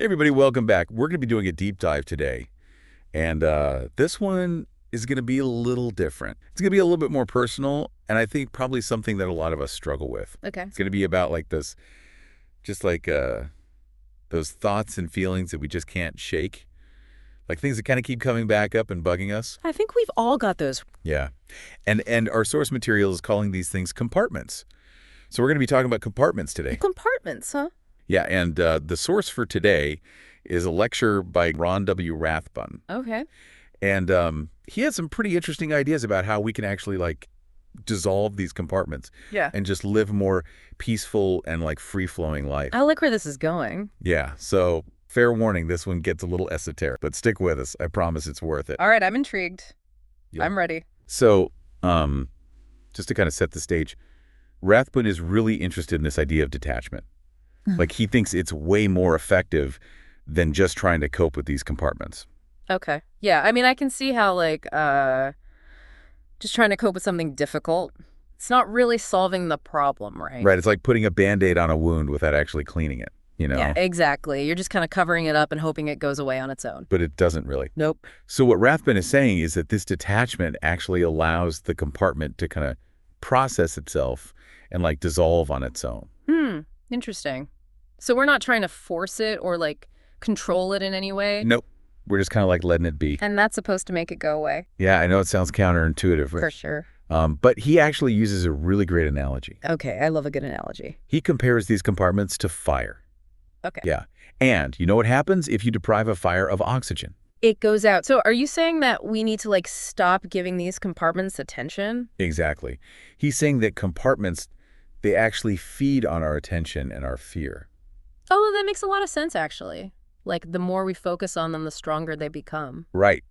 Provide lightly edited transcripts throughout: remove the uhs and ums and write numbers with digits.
Hey everybody, welcome back. We're going to be doing a deep dive today, and this one is going to be a little different. It's going to be a little bit more personal, and I think probably something that a lot of us struggle with. Okay. It's going to be about like this, just like those thoughts and feelings that we just can't shake, like things that kind of keep coming back up and bugging us. I think we've all got those. Yeah, and our source material is calling these things compartments. So we're going to be talking about compartments today. Compartments, huh? Yeah, and the source for today is a lecture by Ron W Rathbun. Okay. And he had some pretty interesting ideas about how we can actually, like, dissolve these compartments. Yeah. And just live a more peaceful and, like, free-flowing life. I like where this is going. Yeah, so fair warning, this one gets a little esoteric. But stick with us. I promise it's worth it. All right, I'm intrigued. Yeah. I'm ready. So, just to kind of set the stage, Rathbun is really interested in this idea of detachment. Like, he thinks it's way more effective than just trying to cope with these compartments. Okay. Yeah, I mean, I can see how, like, just trying to cope with something difficult, it's not really solving the problem, right? Right. It's like putting a Band-Aid on a wound without actually cleaning it, you know? Yeah, exactly. You're just kind of covering it up and hoping it goes away on its own. But it doesn't really. Nope. So what Rathbun is saying is that this detachment actually allows the compartment to kind of process itself and, like, dissolve on its own. Interesting. So we're not trying to force it or, like, control it in any way? Nope. We're just kind of like letting it be. And that's supposed to make it go away? Yeah, I know it sounds counterintuitive. For sure. But he actually uses a really great analogy. Okay, I love a good analogy. He compares these compartments to fire. Okay. Yeah. And you know what happens if you deprive a fire of oxygen? It goes out. So are you saying that we need to, like, stop giving these compartments attention? Exactly. He's saying that compartments, they actually feed on our attention and our fear. Oh, that makes a lot of sense, actually. Like, the more we focus on them, the stronger they become. Right.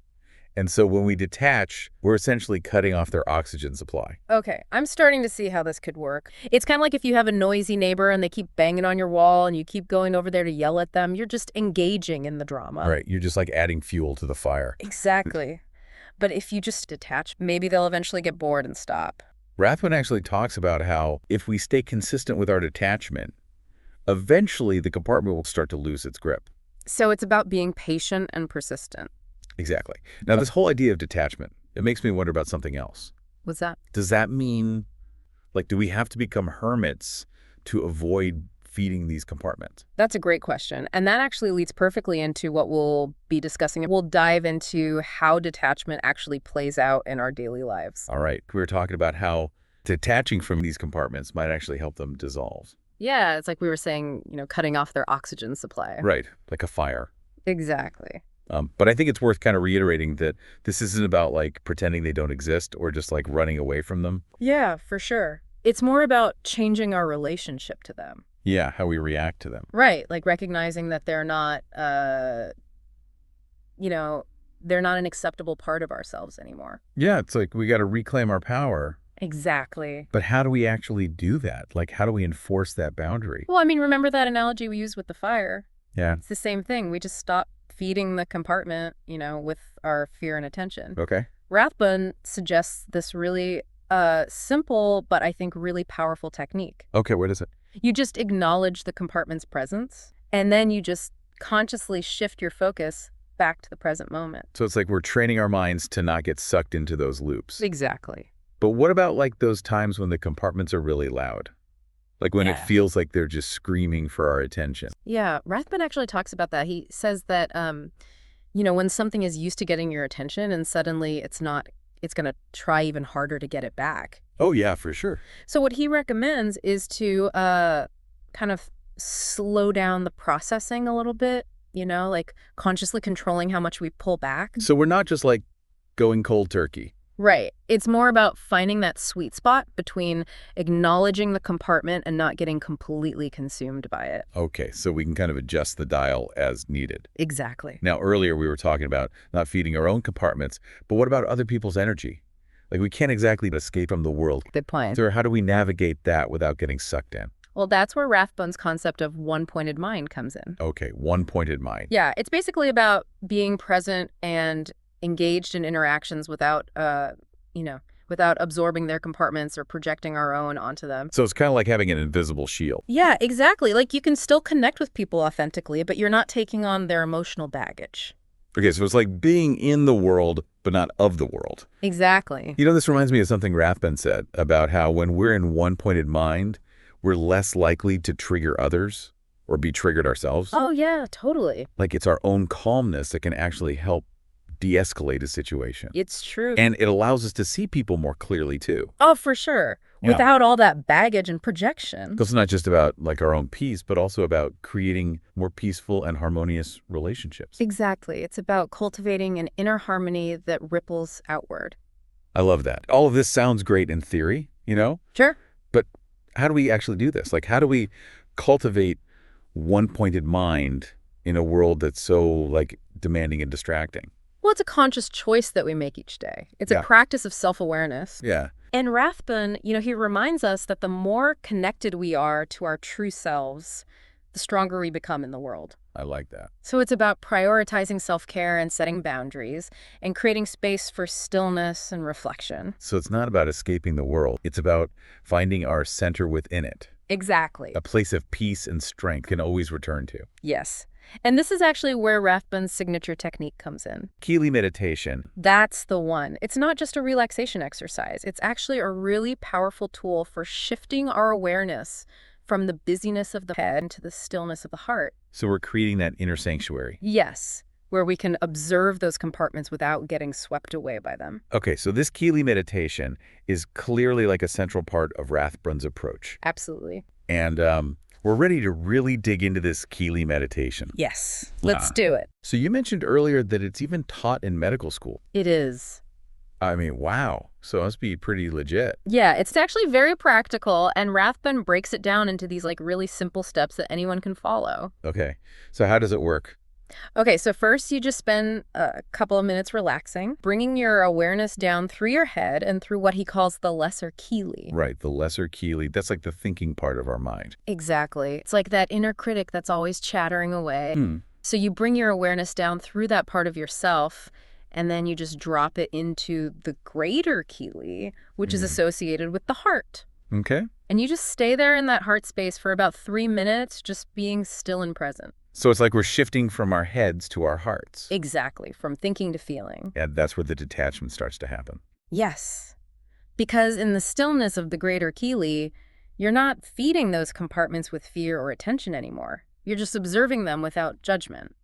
And so when we detach, we're essentially cutting off their oxygen supply. Okay, I'm starting to see how this could work. It's kind of like if you have a noisy neighbor and they keep banging on your wall and you keep going over there to yell at them, you're just engaging in the drama. Right. You're just like adding fuel to the fire. Exactly. But if you just detach, maybe they'll eventually get bored and stop. Rathbun actually talks about how if we stay consistent with our detachment, eventually the compartment will start to lose its grip. So it's about being patient and persistent. Exactly. Now, this whole idea of detachment, it makes me wonder about something else. What's that? Does that mean, like, do we have to become hermits to avoid feeding these compartments? That's a great question. And that actually leads perfectly into what we'll be discussing. We'll dive into how detachment actually plays out in our daily lives. All right. We were talking about how detaching from these compartments might actually help them dissolve. Yeah, it's like we were saying, cutting off their oxygen supply. Right. Like a fire. Exactly. But I think it's worth kind of reiterating that this isn't about, like, pretending they don't exist or just, like, running away from them. Yeah, for sure. It's more about changing our relationship to them. Yeah, how we react to them. Right, like recognizing that they're not, they're not an acceptable part of ourselves anymore. Yeah, it's like we got to reclaim our power. Exactly. But how do we actually do that? Like, how do we enforce that boundary? Well, I mean, remember that analogy we used with the fire? Yeah. It's the same thing. We just stop feeding the compartment, with our fear and attention. Okay. Rathbun suggests this really simple, but I think really powerful technique. Okay, what is it? You just acknowledge the compartment's presence, and then you just consciously shift your focus back to the present moment. So it's like we're training our minds to not get sucked into those loops. Exactly. But what about, like, those times when the compartments are really loud? Like when it feels like they're just screaming for our attention. Yeah, Rathbun actually talks about that. He says that, when something is used to getting your attention and suddenly it's not, it's going to try even harder to get it back. Oh, yeah, for sure. So what he recommends is to kind of slow down the processing a little bit, like consciously controlling how much we pull back. So we're not just, like, going cold turkey. Right. It's more about finding that sweet spot between acknowledging the compartment and not getting completely consumed by it. Okay, so we can kind of adjust the dial as needed. Exactly. Now, earlier we were talking about not feeding our own compartments, but what about other people's energy? Like, we can't exactly escape from the world. Good point. So how do we navigate that without getting sucked in? Well, that's where Rathbun's concept of one-pointed mind comes in. Okay, one-pointed mind. Yeah, it's basically about being present and engaged in interactions without, without absorbing their compartments or projecting our own onto them. So it's kind of like having an invisible shield. Yeah, exactly. Like you can still connect with people authentically, but you're not taking on their emotional baggage. Okay, so it's like being in the world, but not of the world. Exactly. You know, this reminds me of something Rathbun said about how when we're in one-pointed mind, we're less likely to trigger others or be triggered ourselves. Oh, yeah, totally. Like it's our own calmness that can actually help de-escalate a situation. It's true. And it allows us to see people more clearly, too. Oh, for sure. Yeah. Without all that baggage and projection. Because it's not just about like our own peace, but also about creating more peaceful and harmonious relationships. Exactly. It's about cultivating an inner harmony that ripples outward. I love that. All of this sounds great in theory, you know? Sure. But how do we actually do this? Like, how do we cultivate one-pointed mind in a world that's so, like, demanding and distracting? Well, it's a conscious choice that we make each day. It's a practice of self-awareness. Yeah. And Rathbun, he reminds us that the more connected we are to our true selves, the stronger we become in the world. I like that. So it's about prioritizing self-care and setting boundaries and creating space for stillness and reflection. So it's not about escaping the world. It's about finding our center within it. Exactly. A place of peace and strength can always return to. Yes. And this is actually where Rathbun's signature technique comes in. Kelee Meditation. That's the one. It's not just a relaxation exercise. It's actually a really powerful tool for shifting our awareness from the busyness of the head into the stillness of the heart. So we're creating that inner sanctuary. Yes, where we can observe those compartments without getting swept away by them. Okay, so this Kelee Meditation is clearly like a central part of Rathbun's approach. Absolutely. And we're ready to really dig into this Kelee Meditation. Yes, let's do it. So you mentioned earlier that it's even taught in medical school. It is. I mean, wow. So it must be pretty legit. Yeah, it's actually very practical, and Rathbun breaks it down into these really simple steps that anyone can follow. Okay, so how does it work? Okay, so first you just spend a couple of minutes relaxing, bringing your awareness down through your head and through what he calls the lesser Kelee. Right, the lesser Kelee. That's like the thinking part of our mind. Exactly. It's like that inner critic that's always chattering away. So you bring your awareness down through that part of yourself, and then you just drop it into the greater Kelee, which is associated with the heart. Okay. And you just stay there in that heart space for about 3 minutes, just being still and present. So it's like we're shifting from our heads to our hearts. Exactly, from thinking to feeling. And that's where the detachment starts to happen. Yes. Because in the stillness of the greater Kelee, you're not feeding those compartments with fear or attention anymore. You're just observing them without judgment,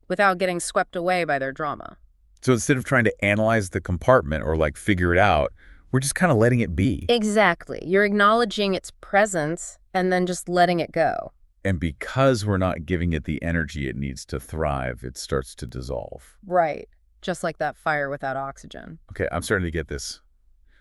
without getting swept away by their drama. So instead of trying to analyze the compartment or like figure it out, we're just kind of letting it be. Exactly. You're acknowledging its presence and then just letting it go. And because we're not giving it the energy it needs to thrive, it starts to dissolve. Right. Just like that fire without oxygen. Okay, I'm starting to get this.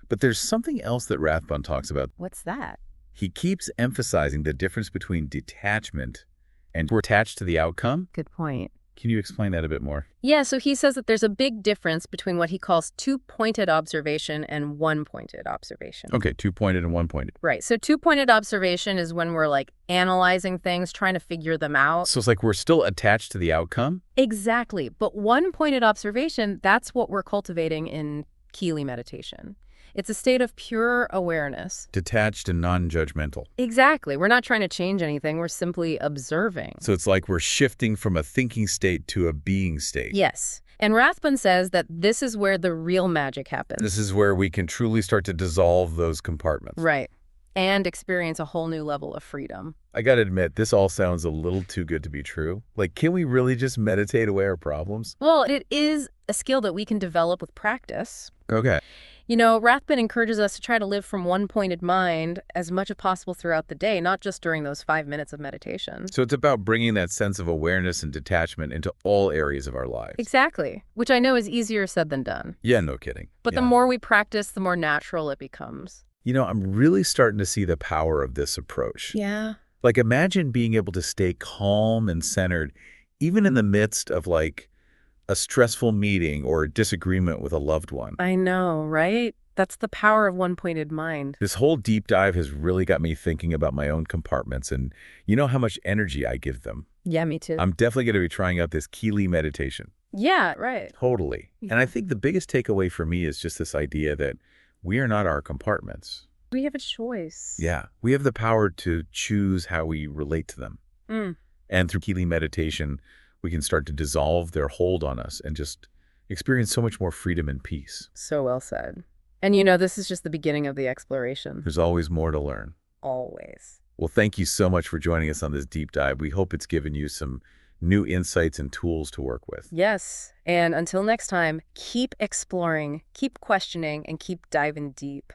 But there's something else that Rathbun talks about. What's that? He keeps emphasizing the difference between detachment and we're attached to the outcome. Good point. Can you explain that a bit more? Yeah, so he says that there's a big difference between what he calls two-pointed observation and one-pointed observation. Okay, two-pointed and one-pointed. Right, so two-pointed observation is when we're analyzing things, trying to figure them out. So it's like we're still attached to the outcome? Exactly, but one-pointed observation, that's what we're cultivating in Kelee meditation. It's a state of pure awareness. Detached and non-judgmental. Exactly. We're not trying to change anything. We're simply observing. So it's like we're shifting from a thinking state to a being state. Yes. And Rathbun says that this is where the real magic happens. This is where we can truly start to dissolve those compartments. Right. And experience a whole new level of freedom. I gotta admit, this all sounds a little too good to be true. Like, can we really just meditate away our problems? Well, it is a skill that we can develop with practice. Okay. Rathbun encourages us to try to live from one-pointed mind as much as possible throughout the day, not just during those 5 minutes of meditation. So it's about bringing that sense of awareness and detachment into all areas of our lives. Exactly, which I know is easier said than done. Yeah, no kidding. But the more we practice, the more natural it becomes. I'm really starting to see the power of this approach. Yeah. Like, imagine being able to stay calm and centered, even in the midst of, a stressful meeting or a disagreement with a loved one. I know, right? That's the power of one-pointed mind. This whole deep dive has really got me thinking about my own compartments and how much energy I give them. Yeah, me too. I'm definitely going to be trying out this Kelee meditation. Yeah, right. Totally. And I think the biggest takeaway for me is just this idea that we are not our compartments. We have a choice. Yeah, we have the power to choose how we relate to them. Mm. And through Kelee meditation, we can start to dissolve their hold on us and just experience so much more freedom and peace. So well said. And this is just the beginning of the exploration. There's always more to learn. Always. Well, thank you so much for joining us on this deep dive. We hope it's given you some new insights and tools to work with. Yes. And until next time, keep exploring, keep questioning, and keep diving deep.